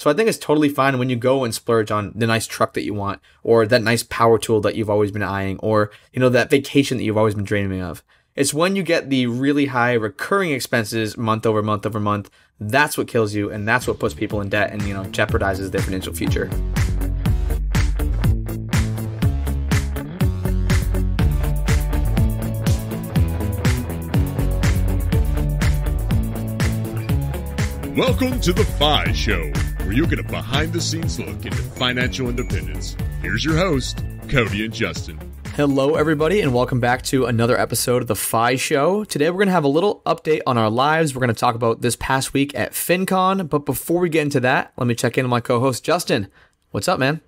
So I think it's totally fine when you go and splurge on the nice truck that you want, or that nice power tool that you've always been eyeing, or, that vacation that you've always been dreaming of. It's when you get the really high recurring expenses month over month over month, that's what kills you, and that's what puts people in debt and, jeopardizes their financial future. Welcome to The FI Show, where you'll get a behind-the-scenes look into financial independence. Here's your host, Cody and Justin. Hello, everybody, and welcome back to another episode of The FI Show. Today, we're going to have a little update on our lives. We're going to talk about this past week at FinCon, but before we get into that, let me check in with my co-host, Justin. What's up, man?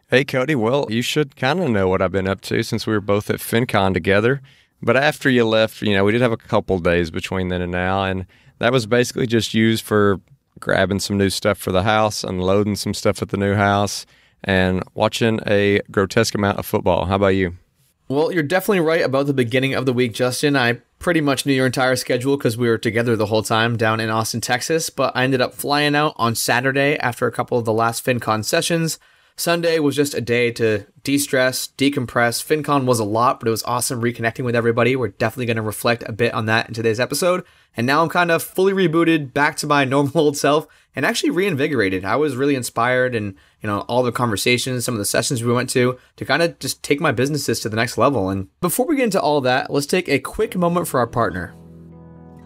Hey, Cody. Well, you should kind of know what I've been up to since we were both at FinCon together. But after you left, we did have a couple days between then and now, and that was basically just used for grabbing some new stuff for the house, unloading some stuff at the new house, and watching a grotesque amount of football. How about you? Well, you're definitely right about the beginning of the week, Justin. I pretty much knew your entire schedule because we were together the whole time down in Austin, Texas, but I ended up flying out on Saturday after a couple of the last FinCon sessions. Sunday was just a day to de-stress, decompress. FinCon was a lot, but it was awesome reconnecting with everybody. We're definitely going to reflect a bit on that in today's episode. And now I'm kind of fully rebooted, back to my normal old self, and actually reinvigorated. I was really inspired, and all the conversations, some of the sessions we went to kind of just take my businesses to the next level. And before we get into all that, let's take a quick moment for our partner.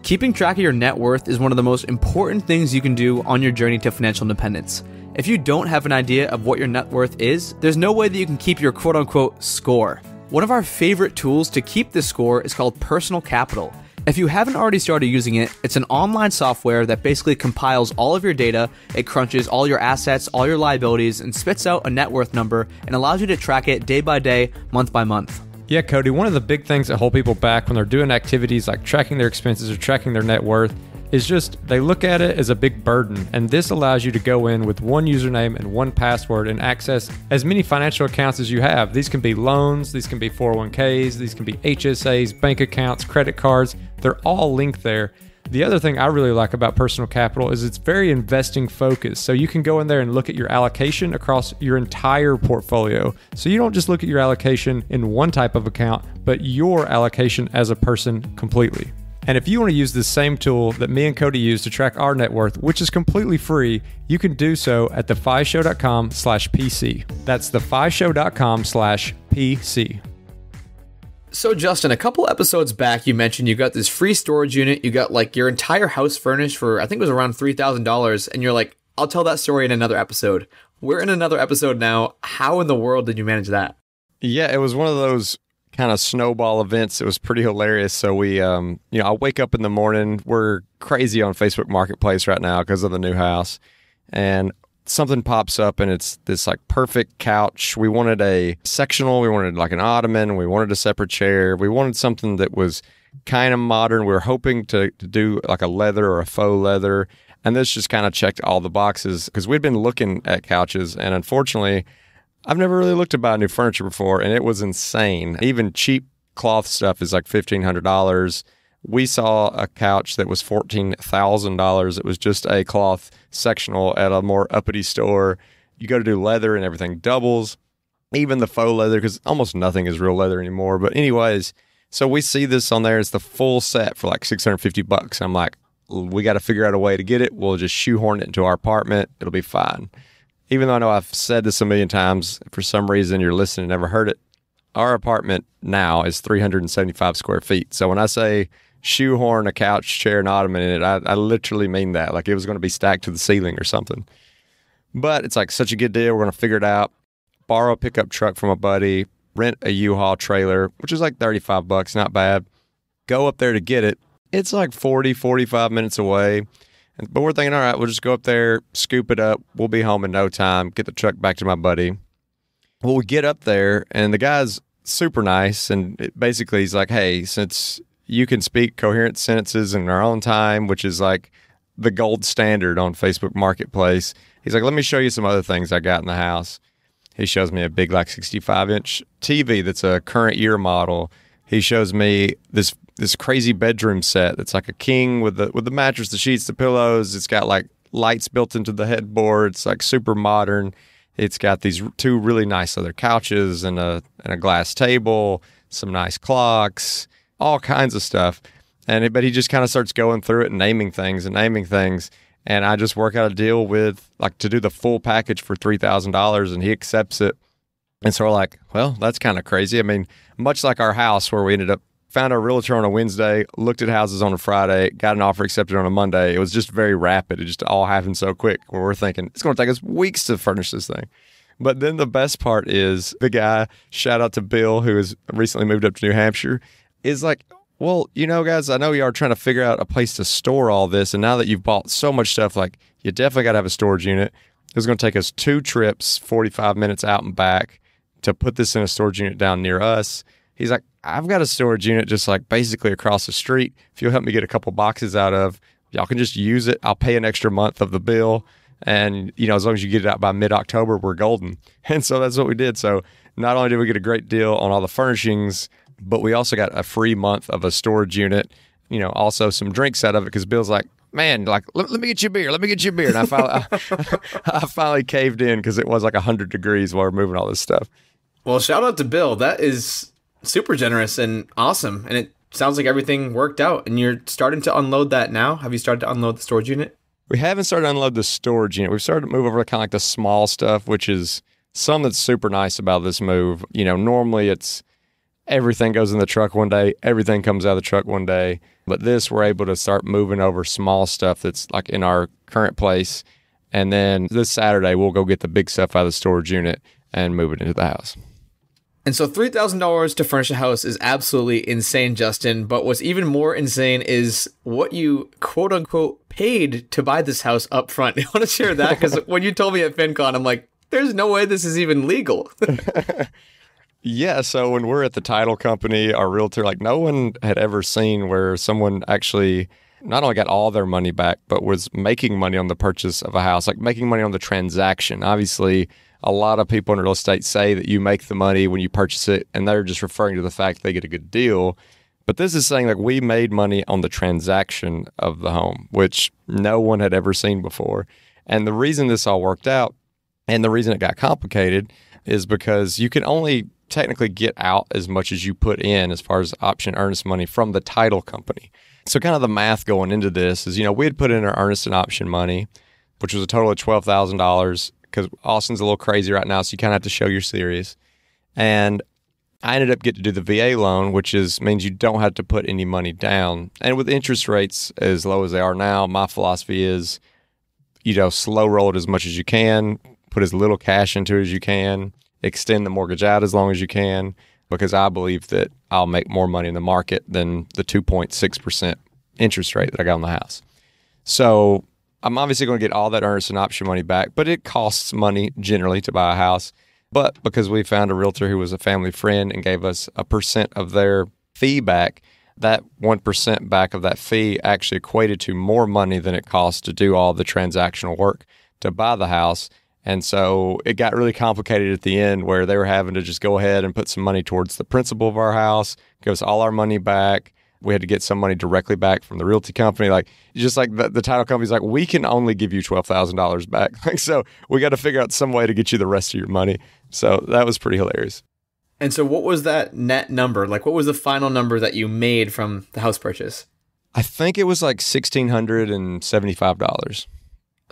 Keeping track of your net worth is one of the most important things you can do on your journey to financial independence. If you don't have an idea of what your net worth is, there's no way that you can keep your quote-unquote score. One of our favorite tools to keep this score is called Personal Capital. If you haven't already started using it, it's an online software that basically compiles all of your data, it crunches all your assets, all your liabilities, and spits out a net worth number and allows you to track it day by day, month by month. Yeah, Cody, one of the big things that hold people back when they're doing activities like tracking their expenses or tracking their net worth is just they look at it as a big burden, and this allows you to go in with one username and one password and access as many financial accounts as you have. These can be loans, these can be 401ks, these can be HSAs, bank accounts, credit cards. They're all linked there. The other thing I really like about Personal Capital is it's very investing focused. So you can go in there and look at your allocation across your entire portfolio. So you don't just look at your allocation in one type of account, but your allocation as a person completely. And if you want to use the same tool that me and Cody use to track our net worth, which is completely free, you can do so at thefishow.com/PC. That's thefishow.com/PC. So Justin, a couple episodes back, you mentioned you got this free storage unit. You got like your entire house furnished for, I think it was around $3,000. And you're like, I'll tell that story in another episode. We're in another episode now. How in the world did you manage that? Yeah, it was one of those kind of snowball events. It was pretty hilarious. So we, I wake up in the morning. We're crazy on Facebook Marketplace right now because of the new house. And something pops up and it's this like perfect couch. We wanted a sectional, we wanted like an ottoman, we wanted a separate chair. We wanted something that was kind of modern. We were hoping to do like a leather or a faux leather. And this just kind of checked all the boxes because we'd been looking at couches, and unfortunately, I've never really looked to buy new furniture before, and it was insane. Even cheap cloth stuff is like $1,500. We saw a couch that was $14,000. It was just a cloth sectional at a more uppity store. You go to do leather and everything doubles, even the faux leather, because almost nothing is real leather anymore. But anyways, so we see this on there. It's the full set for like $650. I'm like, we got to figure out a way to get it. We'll just shoehorn it into our apartment. It'll be fine. Even though I know I've said this a million times, for some reason you're listening and never heard it. Our apartment now is 375 square feet. So when I say shoehorn a couch, chair, and ottoman in it, I literally mean that. Like it was going to be stacked to the ceiling or something. But it's like such a good deal. We're going to figure it out. Borrow a pickup truck from a buddy. Rent a U-Haul trailer, which is like $35. Not bad. Go up there to get it. It's like 45 minutes away. But we're thinking, all right, we'll just go up there, scoop it up. We'll be home in no time. Get the truck back to my buddy. Well, we get up there, and the guy's super nice. And basically, he's like, hey, since you can speak coherent sentences in our own time, which is like the gold standard on Facebook Marketplace, he's like, let me show you some other things I got in the house. He shows me a big, like 65-inch TV that's a current year model. He shows me this crazy bedroom set that's like a king with the mattress, the sheets, the pillows. It's got like lights built into the headboard. It's like super modern. It's got these 2 really nice leather couches and a glass table, some nice clocks, all kinds of stuff. But he just kind of starts going through it and naming things. And I just work out a deal with, like, to do the full package for $3,000, and he accepts it. And so we're like, well, that's kind of crazy. I mean, much like our house where we ended up found our realtor on a Wednesday, looked at houses on a Friday, got an offer accepted on a Monday. It was just very rapid. It just all happened so quick where we're thinking it's going to take us weeks to furnish this thing. But then the best part is the guy, shout out to Bill, who has recently moved up to New Hampshire, is like, well, guys, I know you are trying to figure out a place to store all this. And now that you've bought so much stuff, like, you definitely got to have a storage unit. It was going to take us 2 trips, 45 minutes out and back to put this in a storage unit down near us. He's like, I've got a storage unit just like basically across the street. If you'll help me get a couple boxes out of, y'all can just use it. I'll pay an extra month of the bill. And, as long as you get it out by mid-October, we're golden. And so that's what we did. So not only did we get a great deal on all the furnishings, but we also got a free month of a storage unit, also some drinks out of it, because Bill's like, man, like, let me get you a beer. Let me get you a beer. And I finally caved in because it was like 100 degrees while we're moving all this stuff. Well, shout out to Bill. That is super generous and awesome. And it sounds like everything worked out. And you're starting to unload that now? Have you started to unload the storage unit? We haven't started to unload the storage unit. We've started to move over to kind of like the small stuff, which is some that's super nice about this move. Normally it's everything goes in the truck one day, everything comes out of the truck one day. But this, we're able to start moving over small stuff that's like in our current place. And then this Saturday, we'll go get the big stuff out of the storage unit and move it into the house. And so $3,000 to furnish a house is absolutely insane, Justin. But what's even more insane is what you quote unquote paid to buy this house up front. I want to share that because when you told me at FinCon, I'm like, there's no way this is even legal. Yeah, so when we're at the title company, our realtor, like, no one had ever seen where someone actually not only got all their money back, but was making money on the purchase of a house, like making money on the transaction. Obviously, a lot of people in real estate say that you make the money when you purchase it, and they're just referring to the fact they get a good deal. But this is saying, like, we made money on the transaction of the home, which no one had ever seen before. And the reason this all worked out and the reason it got complicated is because you can only technically get out as much as you put in as far as option earnest money from the title company. So kind of the math going into this is, we had put in our earnest and option money, which was a total of $12,000, because Austin's a little crazy right now, so you kind of have to show you're serious. And I ended up getting to do the VA loan, which means you don't have to put any money down. And with interest rates as low as they are now, my philosophy is, slow roll it as much as you can, put as little cash into it as you can, extend the mortgage out as long as you can, because I believe that I'll make more money in the market than the 2.6% interest rate that I got on the house. So I'm obviously going to get all that earnest and option money back, but it costs money generally to buy a house. But because we found a realtor who was a family friend and gave us 1% of their fee back, that 1% back of that fee actually equated to more money than it cost to do all the transactional work to buy the house. And so it got really complicated at the end where they were having to just go ahead and put some money towards the principal of our house, give us all our money back. We had to get some money directly back from the realty company. Like, just like the title company's like, we can only give you $12,000 back. Like, so we got to figure out some way to get you the rest of your money. So that was pretty hilarious. And so what was that net number? Like, what was the final number that you made from the house purchase? I think it was like $1,675.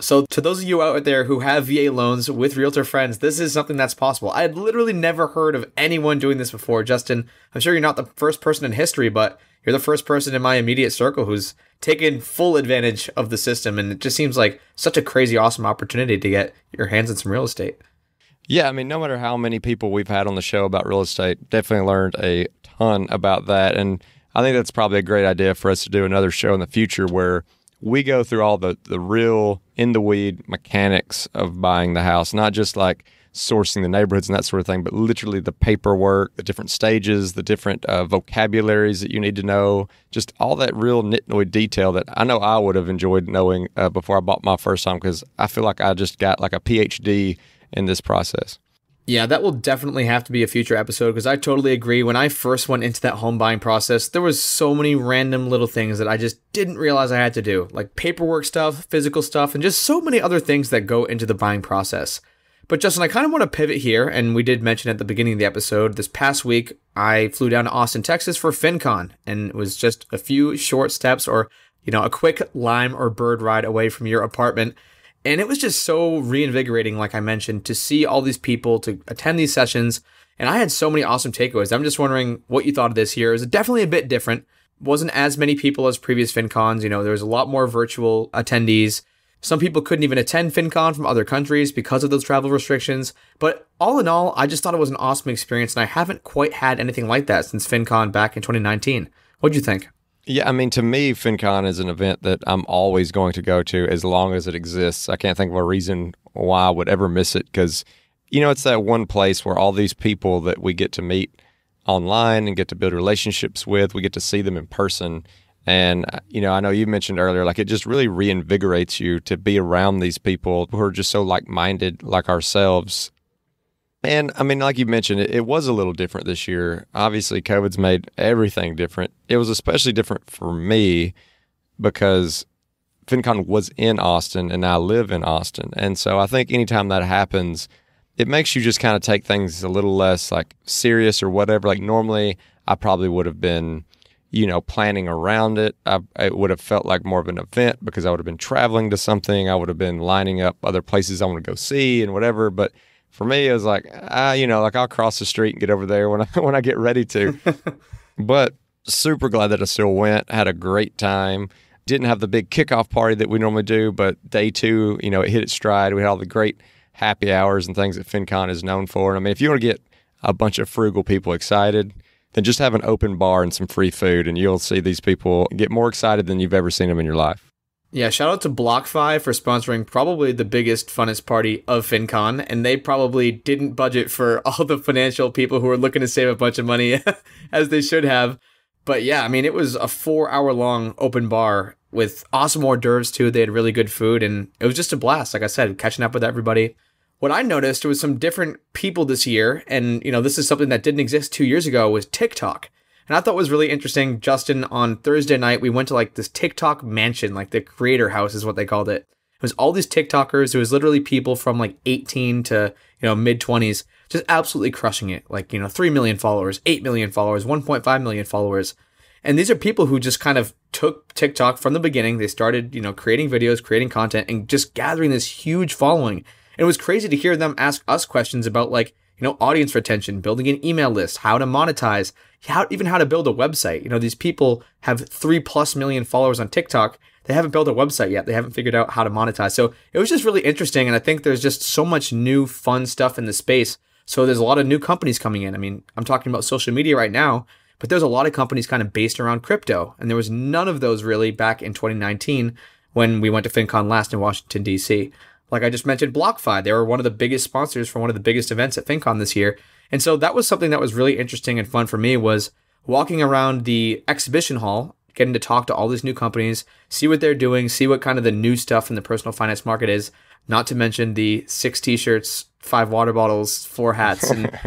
So to those of you out there who have VA loans with realtor friends, this is something that's possible. I had literally never heard of anyone doing this before. Justin, I'm sure you're not the first person in history, but you're the first person in my immediate circle who's taken full advantage of the system. And it just seems like such a crazy, awesome opportunity to get your hands on some real estate. Yeah, I mean, no matter how many people we've had on the show about real estate, definitely learned a ton about that. And I think that's probably a great idea for us to do another show in the future where we go through all the real in-the-weed mechanics of buying the house, not just like sourcing the neighborhoods and that sort of thing, but literally the paperwork, the different stages, the different vocabularies that you need to know, just all that real nitnoid detail that I know I would have enjoyed knowing before I bought my first home, because I feel like I just got like a PhD in this process. Yeah, that will definitely have to be a future episode because I totally agree. When I first went into that home buying process, there was so many random little things that I just didn't realize I had to do, like paperwork stuff, physical stuff, and just so many other things that go into the buying process. But Justin, I kind of want to pivot here, and we did mention at the beginning of the episode, this past week, I flew down to Austin, Texas for FinCon, and it was just a few short steps or, a quick lime or bird ride away from your apartment. And it was just so reinvigorating, like I mentioned, to see all these people, to attend these sessions. And I had so many awesome takeaways. I'm just wondering what you thought of this year. It was definitely a bit different. Wasn't as many people as previous FinCons. There was a lot more virtual attendees. Some people couldn't even attend FinCon from other countries because of those travel restrictions. But all in all, I just thought it was an awesome experience. And I haven't quite had anything like that since FinCon back in 2019. What'd you think? Yeah, I mean, to me, FinCon is an event that I'm always going to go to as long as it exists. I can't think of a reason why I would ever miss it because, it's that one place where all these people that we get to meet online and get to build relationships with, we get to see them in person. And, I know you mentioned earlier, like it just really reinvigorates you to be around these people who are just so like-minded like ourselves. And I mean, like you mentioned, it was a little different this year. Obviously, COVID's made everything different. It was especially different for me because FinCon was in Austin and I live in Austin. And so I think anytime that happens, it makes you just kind of take things a little less like serious or whatever. Like normally I probably would have been, planning around it. It would have felt like more of an event because I would have been traveling to something. I would have been lining up other places I want to go see and whatever. But for me, it was like, like I'll cross the street and get over there when I get ready to. But super glad that I still went. Had a great time. Didn't have the big kickoff party that we normally do, but day two, it hit its stride. We had all the great happy hours and things that FinCon is known for. And I mean, if you want to get a bunch of frugal people excited, then just have an open bar and some free food, and you'll see these people get more excited than you've ever seen them in your life. Yeah, shout out to BlockFi for sponsoring probably the biggest, funnest party of FinCon, and they probably didn't budget for all the financial people who are looking to save a bunch of money as they should have. But yeah, I mean, it was a 4-hour-long open bar with awesome hors d'oeuvres too. They had really good food, and it was just a blast. Like I said, catching up with everybody. What I noticed was some different people this year, and this is something that didn't exist 2 years ago, was TikTok. And I thought it was really interesting, Justin, on Thursday night, we went to like this TikTok mansion, like the creator house is what they called it. It was all these TikTokers. It was literally people from like 18 to, mid-20s, just absolutely crushing it. Like, 3 million followers, 8 million followers, 1.5 million followers. And these are people who just kind of took TikTok from the beginning. They started, creating videos, creating content, and just gathering this huge following. And it was crazy to hear them ask us questions about like, audience retention, building an email list, how to monetize, how to build a website. These people have 3+ million followers on TikTok. They haven't built a website yet. They haven't figured out how to monetize. So it was just really interesting. And I think there's just so much new fun stuff in the space. So there's a lot of new companies coming in. I mean, I'm talking about social media right now, but there's a lot of companies kind of based around crypto. And there was none of those really back in 2019 when we went to FinCon last in Washington, D.C. Like I just mentioned, BlockFi, they were one of the biggest sponsors for one of the biggest events at FinCon this year. And so that was something that was really interesting and fun for me, was walking around the exhibition hall, getting to talk to all these new companies, see what they're doing, see what kind of the new stuff in the personal finance market is, not to mention the 6 t-shirts, 5 water bottles, 4 hats, and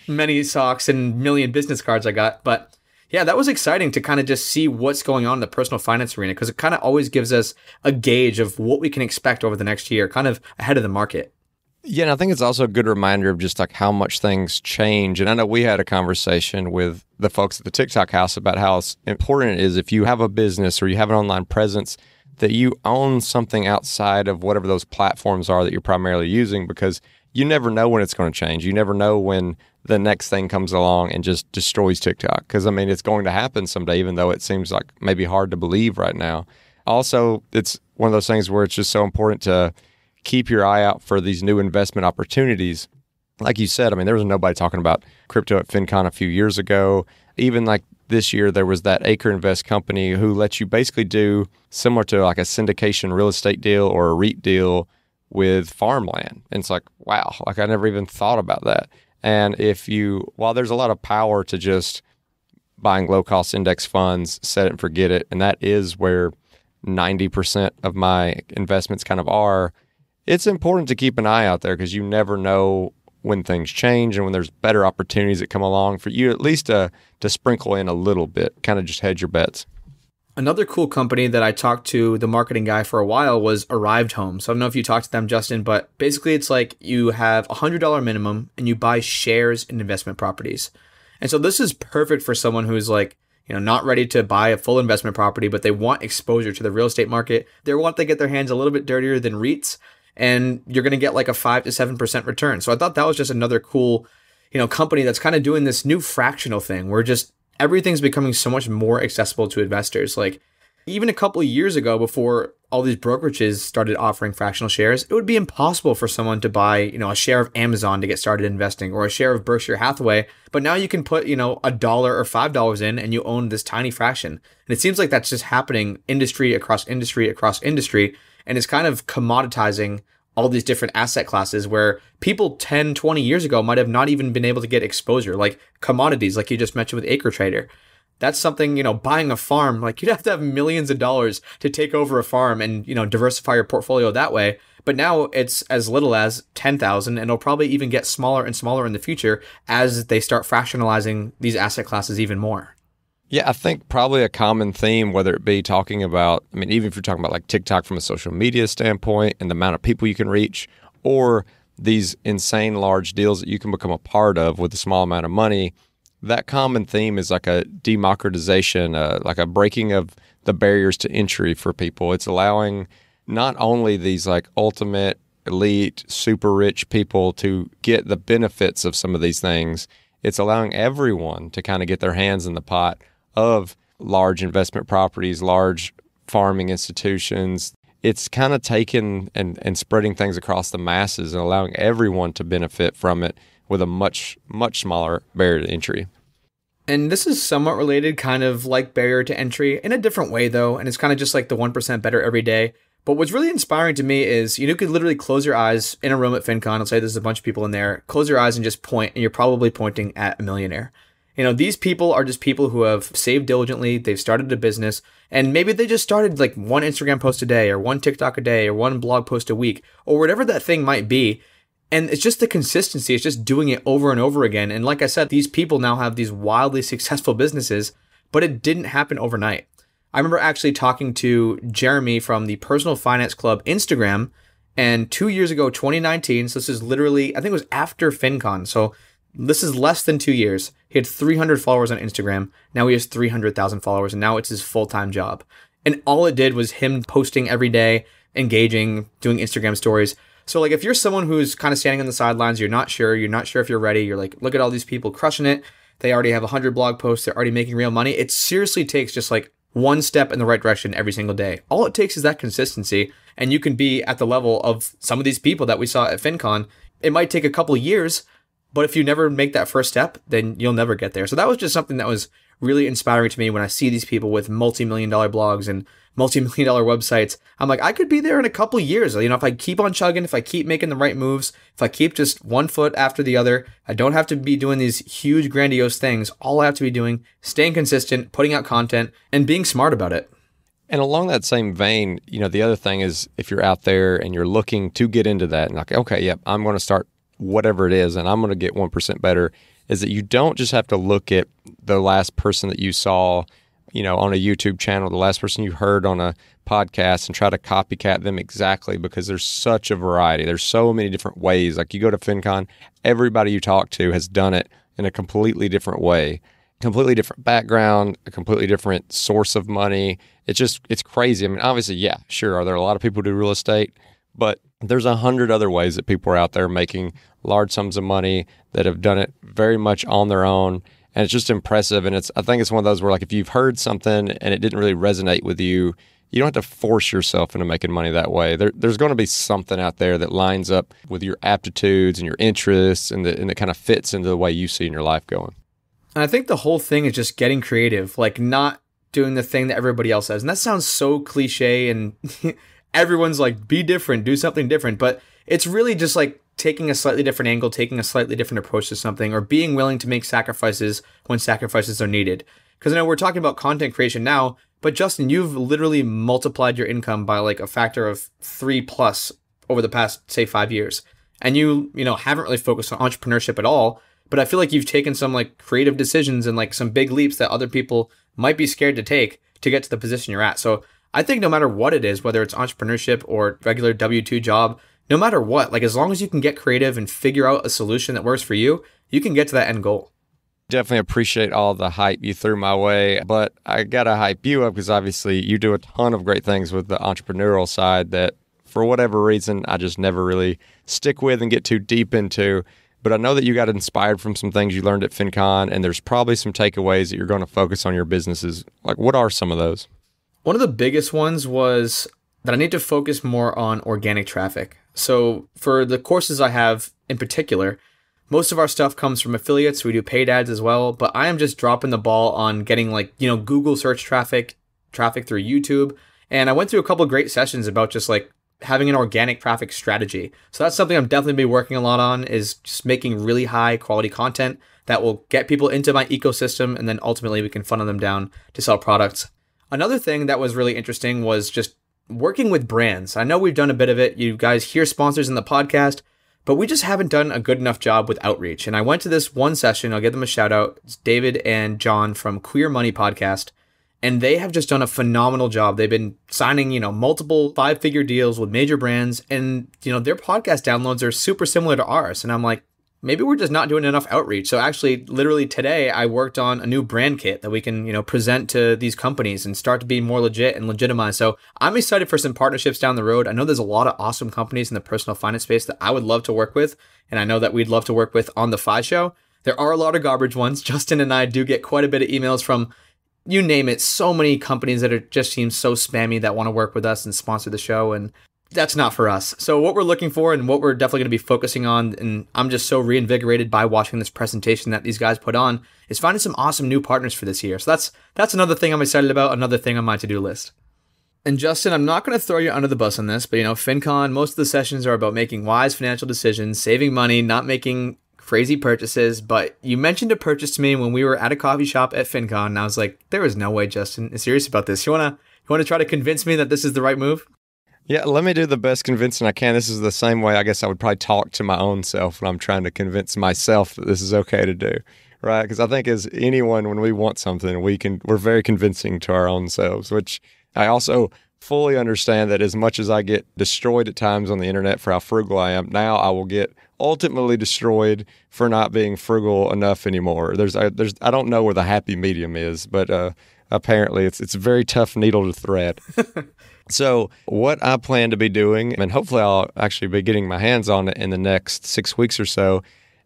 many socks and million business cards I got. But yeah, that was exciting to kind of just see what's going on in the personal finance arena, because it kind of always gives us a gauge of what we can expect over the next year, kind of ahead of the market. Yeah, and I think it's also a good reminder of just like how much things change. And I know we had a conversation with the folks at the TikTok house about how important it is, if you have a business or you have an online presence, that you own something outside of whatever those platforms are that you're primarily using, because you never know when it's going to change. You never know when the next thing comes along and just destroys TikTok. Because, I mean, it's going to happen someday, even though it seems like maybe hard to believe right now. Also, it's one of those things where it's just so important to keep your eye out for these new investment opportunities. Like you said, I mean, there was nobody talking about crypto at FinCon a few years ago. Even like this year, there was that Acre Invest company who lets you basically do similar to like a syndication real estate deal or a REIT deal with farmland. And it's like, wow, like I never even thought about that. And while there's a lot of power to just buying low-cost index funds, set it and forget it, and that is where 90% of my investments kind of are, it's important to keep an eye out there, because you never know when things change and when there's better opportunities that come along for you at least to sprinkle in a little bit, kind of just hedge your bets. Another cool company that I talked to the marketing guy for a while was Arrived Home. So I don't know if you talked to them, Justin, but basically it's like you have $100 minimum and you buy shares in investment properties. And so this is perfect for someone who's like, not ready to buy a full investment property, but they want exposure to the real estate market. They want to get their hands a little bit dirtier than REITs, and you're going to get like a 5 to 7% return. So I thought that was just another cool, company that's kind of doing this new fractional thing where just everything's becoming so much more accessible to investors. Like even a couple of years ago, before all these brokerages started offering fractional shares, it would be impossible for someone to buy, a share of Amazon to get started investing, or a share of Berkshire Hathaway. But now you can put, $1 or $5 in and you own this tiny fraction. And it seems like that's just happening industry across industry across industry. And it's kind of commoditizing all these different asset classes where people 10, 20 years ago might have not even been able to get exposure, like commodities, like you just mentioned with Acre Trader. That's something, buying a farm, like you'd have to have millions of dollars to take over a farm and, diversify your portfolio that way. But now it's as little as 10,000, and it'll probably even get smaller and smaller in the future as they start fractionalizing these asset classes even more. Yeah, I think probably a common theme, whether it be talking about, even if you're talking about like TikTok from a social media standpoint and the amount of people you can reach, or these insane large deals that you can become a part of with a small amount of money, that common theme is like a democratization, like a breaking of the barriers to entry for people. It's allowing not only these like ultimate, elite, super rich people to get the benefits of some of these things, it's allowing everyone to kind of get their hands in the pot of large investment properties, large farming institutions. It's kind of taking and spreading things across the masses and allowing everyone to benefit from it with a much, much smaller barrier to entry. And this is somewhat related, kind of like barrier to entry in a different way though. And it's kind of just like the 1% better every day. But what's really inspiring to me is you could literally close your eyes in a room at FinCon. Let's say there's a bunch of people in there. Close your eyes and just point, and you're probably pointing at a millionaire. These people are just people who have saved diligently. They've started a business, and maybe they just started like one Instagram post a day, or one TikTok a day, or one blog post a week, or whatever that thing might be. And it's just the consistency. It's just doing it over and over again. And like I said, these people now have these wildly successful businesses, but it didn't happen overnight. I remember actually talking to Jeremy from the Personal Finance Club Instagram, and 2 years ago, 2019, so this is literally, I think it was after FinCon, so this is less than 2 years. He had 300 followers on Instagram. Now he has 300,000 followers, and now it's his full-time job. And all it did was him posting every day, engaging, doing Instagram stories. So like if you're someone who's kind of standing on the sidelines, you're not sure if you're ready, you're like, look at all these people crushing it. They already have 100 blog posts. They're already making real money. It seriously takes just like one step in the right direction every single day. All it takes is that consistency, and you can be at the level of some of these people that we saw at FinCon. It might take a couple of years, but if you never make that first step, then you'll never get there. So that was just something that was really inspiring to me when I see these people with multi-million-dollar blogs and multi-million-dollar websites. I'm like, I could be there in a couple of years. If I keep on chugging, if I keep making the right moves, if I keep just one foot after the other, I don't have to be doing these huge, grandiose things. All I have to be doing, staying consistent, putting out content, and being smart about it. And along that same vein, the other thing is if you're out there and you're looking to get into that and like, okay, yep, I'm going to start whatever it is and I'm going to get 1% better, is that you don't just have to look at the last person that you saw, on a YouTube channel, the last person you heard on a podcast, and try to copycat them exactly, because there's such a variety. There's so many different ways. Like you go to FinCon, everybody you talk to has done it in a completely different way, completely different background, a completely different source of money. It's crazy. Obviously, yeah, sure. Are there a lot of people who do real estate? But there's 100 other ways that people are out there making large sums of money that have done it very much on their own. And it's just impressive. And I think it's one of those where, like, if you've heard something and it didn't really resonate with you, you don't have to force yourself into making money that way. There's going to be something out there that lines up with your aptitudes and your interests, and that kind of fits into the way you see in your life going. And I think the whole thing is just getting creative, like not doing the thing that everybody else does. And that sounds so cliche, and everyone's like, be different, do something different. But it's really just like taking a slightly different angle, taking a slightly different approach to something, or being willing to make sacrifices when sacrifices are needed. Because I know we're talking about content creation now, but Justin, you've literally multiplied your income by like a factor of 3+ over the past, say, 5 years. and you haven't really focused on entrepreneurship at all, but I feel like you've taken some like creative decisions and like some big leaps that other people might be scared to take to get to the position you're at. So I think no matter what it is, whether it's entrepreneurship or regular W-2 job, no matter what, like as long as you can get creative and figure out a solution that works for you, you can get to that end goal. Definitely appreciate all the hype you threw my way, but I got to hype you up because obviously you do a ton of great things with the entrepreneurial side that for whatever reason, I just never really stick with and get too deep into. But I know that you got inspired from some things you learned at FinCon, and there's probably some takeaways that you're going to focus on your businesses. Like, what are some of those? One of the biggest ones was that I need to focus more on organic traffic. So for the courses I have in particular, most of our stuff comes from affiliates. We do paid ads as well, but I am just dropping the ball on getting Google search traffic through YouTube. And I went through a couple of great sessions about just like having an organic traffic strategy. So that's something I'm definitely be working a lot on, is just making really high quality content that will get people into my ecosystem, and then ultimately we can funnel them down to sell products. Another thing that was really interesting was just working with brands. I know we've done a bit of it. You guys hear sponsors in the podcast, but we just haven't done a good enough job with outreach. And I went to this one session. I'll give them a shout out. It's David and John from Queer Money Podcast. And they have just done a phenomenal job. They've been signing, multiple 5-figure deals with major brands, and, their podcast downloads are super similar to ours. And I'm like, maybe we're just not doing enough outreach. So actually, literally today, I worked on a new brand kit that we can, present to these companies and start to be more legit and legitimized. So I'm excited for some partnerships down the road. I know there's a lot of awesome companies in the personal finance space that I would love to work with. And I know that we'd love to work with on the Fi Show. There are a lot of garbage ones. Justin and I do get quite a bit of emails from, you name it, so many companies that just seem so spammy that want to work with us and sponsor the show. And that's not for us. So what we're looking for and what we're definitely going to be focusing on, and I'm just so reinvigorated by watching this presentation that these guys put on, is finding some awesome new partners for this year. So that's another thing I'm excited about, another thing on my to-do list. And Justin, I'm not going to throw you under the bus on this, but FinCon, most of the sessions are about making wise financial decisions, saving money, not making crazy purchases. But you mentioned a purchase to me when we were at a coffee shop at FinCon, and I was like, there is no way Justin is serious about this. You want to try to convince me that this is the right move? Yeah, let me do the best convincing I can. This is the same way I guess I would probably talk to my own self when I'm trying to convince myself that this is okay to do, right? Because I think as anyone, when we want something, we're very convincing to our own selves, which I also fully understand that as much as I get destroyed at times on the internet for how frugal I am, now I will get ultimately destroyed for not being frugal enough anymore. I don't know where the happy medium is, but apparently it's a very tough needle to thread. So what I plan to be doing, and hopefully I'll actually be getting my hands on it in the next 6 weeks or so,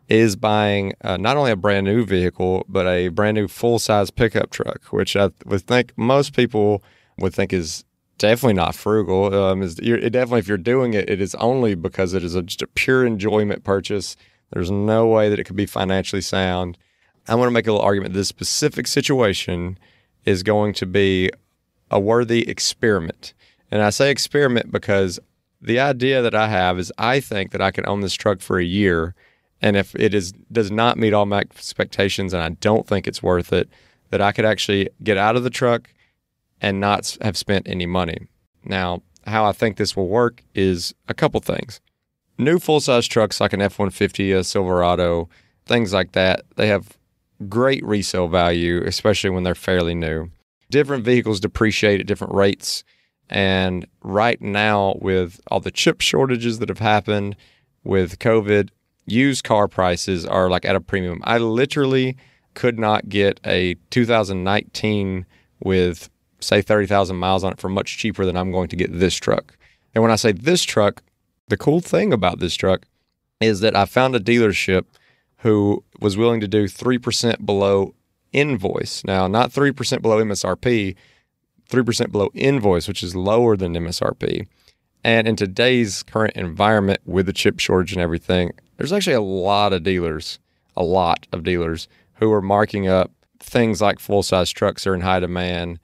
is buying not only a brand new vehicle, but a brand new full-size pickup truck, which I would think most people would think is definitely not frugal. Definitely, if you're doing it, it is only because it is just a pure enjoyment purchase. There's no way that it could be financially sound. I want to make a little argument. This specific situation is going to be a worthy experiment. And I say experiment because the idea that I have is I think that I can own this truck for a year, and if it does not meet all my expectations and I don't think it's worth it, that I could actually get out of the truck and not have spent any money. Now, how I think this will work is a couple things. New full-size trucks like an F-150, a Silverado, things like that, they have great resale value, especially when they're fairly new. Different vehicles depreciate at different rates. And right now, with all the chip shortages that have happened with COVID, used car prices are like at a premium. I literally could not get a 2019 with, say, 30,000 miles on it for much cheaper than I'm going to get this truck. And when I say this truck, the cool thing about this truck is that I found a dealership who was willing to do 3% below invoice. Now, not 3% below MSRP, 3% below invoice, which is lower than MSRP. And in today's current environment with the chip shortage and everything, there's actually a lot of dealers who are marking up things like full-size trucks are in high demand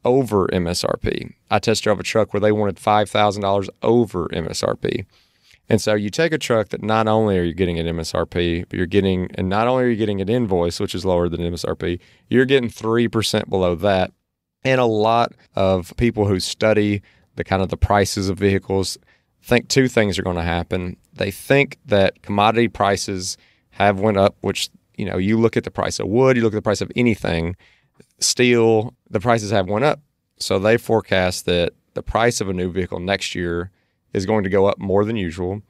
over MSRP. I test drove a truck where they wanted $5,000 over MSRP. And so you take a truck that not only are you getting an MSRP, but not only are you getting an invoice, which is lower than MSRP, you're getting 3% below that. And a lot of people who study the prices of vehicles, think two things are going to happen. They think that commodity prices have went up, which, you look at the price of wood, you look at the price of anything, steel, the prices have went up. So they forecast that the price of a new vehicle next year is going to go up more than usual.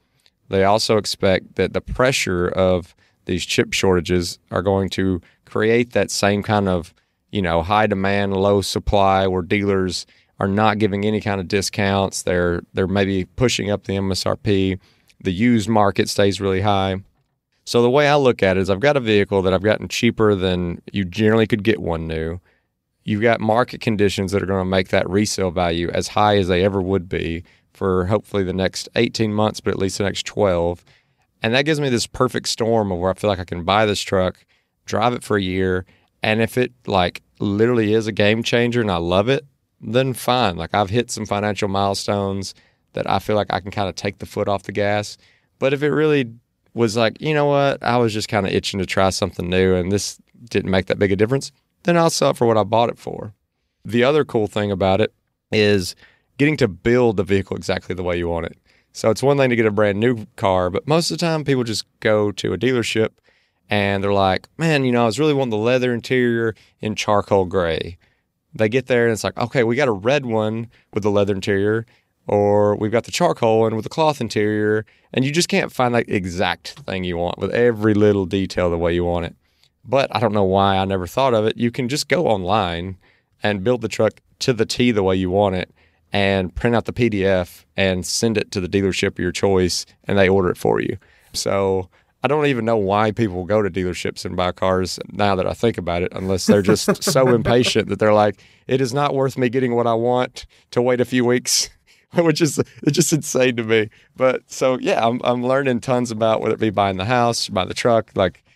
They also expect that the pressure of these chip shortages are going to create that same kind of, high demand, low supply where dealers are not giving any kind of discounts. They're maybe pushing up the MSRP. The used market stays really high. So the way I look at it is I've got a vehicle that I've gotten cheaper than you generally could get one new. You've got market conditions that are going to make that resale value as high as they ever would be for hopefully the next 18 months, but at least the next 12. And that gives me this perfect storm of where I feel like I can buy this truck, drive it for a year, and if it literally is a game changer and I love it, then fine. I've hit some financial milestones that I feel like I can kind of take the foot off the gas. But if it really was what, I was just kind of itching to try something new and this didn't make that big a difference, then I'll sell it for what I bought it for. The other cool thing about it is getting to build the vehicle exactly the way you want it. So it's one thing to get a brand new car, but most of the time people just go to a dealership and they're like, man, I was really wanting the leather interior in charcoal gray. They get there and it's like, okay, we got a red one with the leather interior, or we've got the charcoal one with the cloth interior, and you just can't find that exact thing you want with every little detail the way you want it. But I don't know why I never thought of it. You can just go online and build the truck to the T the way you want it and print out the PDF and send it to the dealership of your choice, and they order it for you. So I don't even know why people go to dealerships and buy cars now that I think about it, unless they're just so impatient that they're like, it is not worth me getting what I want to wait a few weeks, which is it's just insane to me. But so, yeah, I'm learning tons about whether it be buying the house, buying the truck.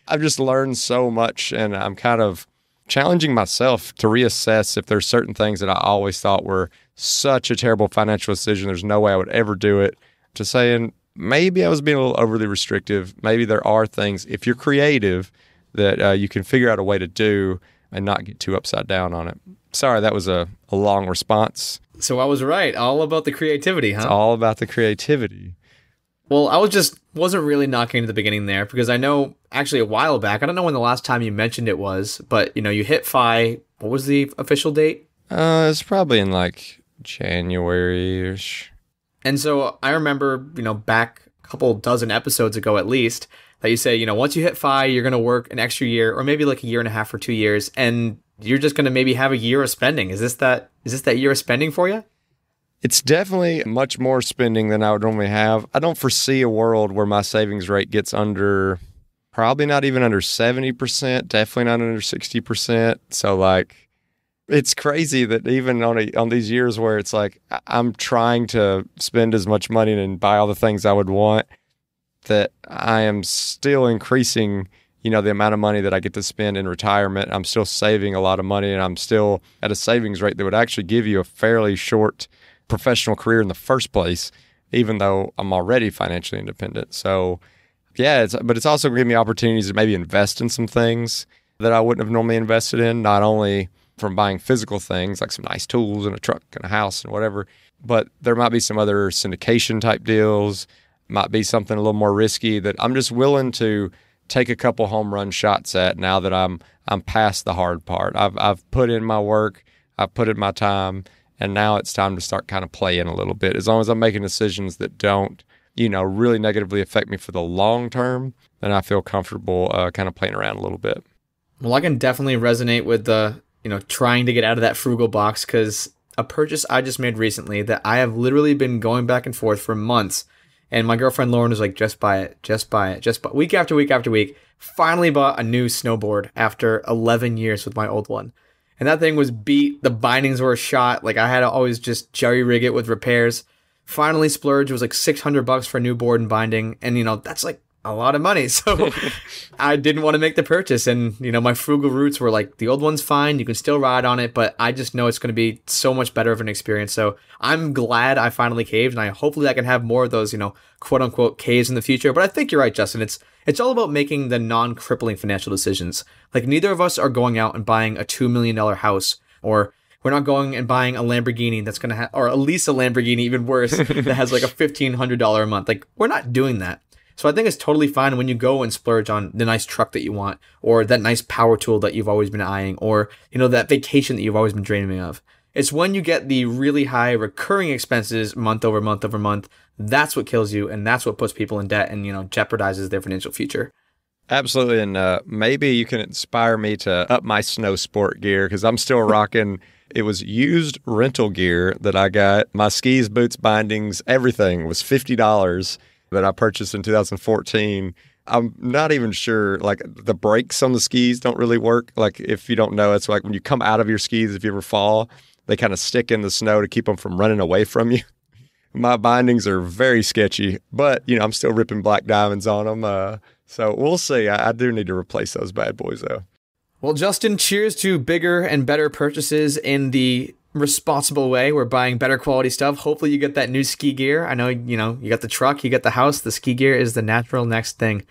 I've just learned so much, and I'm kind of challenging myself to reassess if there's certain things that I always thought were such a terrible financial decision, there's no way I would ever do it, to saying, maybe I was being a little overly restrictive. Maybe there are things, if you're creative, that you can figure out a way to do and not get too upside down on it. Sorry, that was a long response. So I was right. All about the creativity, huh? It's all about the creativity. Well, I wasn't really knocking into the beginning there, because I know actually a while back, I don't know when the last time you mentioned it was, but you hit FI. What was the official date? It's probably in January-ish. And so I remember, back a couple dozen episodes ago at least, that you say, once you hit FI, you're going to work an extra year, or maybe a year and a half or 2 years, and you're just going to maybe have a year of spending. Is this that year of spending for you? It's definitely much more spending than I would normally have. I don't foresee a world where my savings rate gets probably not even under 70%, definitely not under 60%. So it's crazy that even on these years where it's I'm trying to spend as much money and buy all the things I would want, that I am still increasing, the amount of money that I get to spend in retirement. I'm still saving a lot of money, and I'm still at a savings rate that would actually give you a fairly short professional career in the first place, even though I'm already financially independent. So yeah, but it's also giving me opportunities to maybe invest in some things that I wouldn't have normally invested in, not only from buying physical things like some nice tools and a truck and a house and whatever, but there might be some other syndication type deals, might be something a little more risky that I'm just willing to take a couple home run shots at now that I'm past the hard part. I've put in my work, I've put in my time, and now it's time to start kind of playing a little bit. As long as I'm making decisions that don't, really negatively affect me for the long term, then I feel comfortable kind of playing around a little bit. Well, I can definitely resonate with the, trying to get out of that frugal box, because a purchase I just made recently that I have literally been going back and forth for months. And my girlfriend Lauren was like, just buy it, just buy it, just buy it. Week after week after week. Finally bought a new snowboard after 11 years with my old one. And that thing was beat. The bindings were shot. I had to always just jerry rig it with repairs. Finally splurged. It was $600 for a new board and binding. And, that's a lot of money. So I didn't want to make the purchase. And, my frugal roots were the old one's fine. You can still ride on it, but I just know it's going to be so much better of an experience. So I'm glad I finally caved, and hopefully I can have more of those, quote unquote caves in the future. But I think you're right, Justin. It's all about making the non-crippling financial decisions. Neither of us are going out and buying a $2 million house, or We're not going and buying a Lamborghini that's going to have, or at least a Lamborghini, even worse, that has like a $1,500 a month. Like, we're not doing that. So I think it's totally fine when you go and splurge on the nice truck that you want, or that nice power tool that you've always been eyeing, or, you know, that vacation that you've always been dreaming of. It's when you get the really high recurring expenses month over month over month, that's what kills you, and that's what puts people in debt and, you know, jeopardizes their financial future. Absolutely. And maybe you can inspire me to up my snow sport gear, because I'm still rocking. It was used rental gear that I got. My skis, boots, bindings, everything was $50 that I purchased in 2014. I'm not even sure, like, the brakes on the skis don't really work. Like, if you don't know, it's like when you come out of your skis, if you ever fall, they kind of stick in the snow to keep them from running away from you. My bindings are very sketchy, but, you know, I'm still ripping black diamonds on them. So we'll see. I do need to replace those bad boys, though. Well, Justin, cheers to bigger and better purchases in the responsible way. We're buying better quality stuff. Hopefully you get that new ski gear. I know, you know, you got the truck, you got the house. The ski gear is the natural next thing.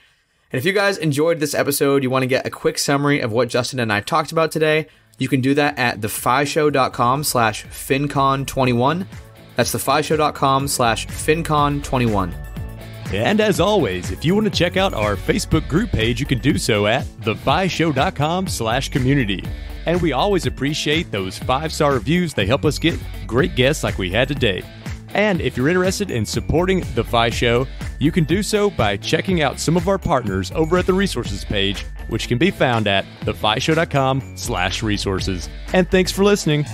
And if you guys enjoyed this episode, you want to get a quick summary of what Justin and I talked about today, you can do that at thefishow.com/FinCon21. That's thefishow.com/FinCon21. And as always, if you want to check out our Facebook group page, you can do so at thefishow.com/community. And we always appreciate those 5-star reviews. They help us get great guests like we had today. And if you're interested in supporting The Fi Show, you can do so by checking out some of our partners over at the resources page, which can be found at thefishow.com/resources. And thanks for listening.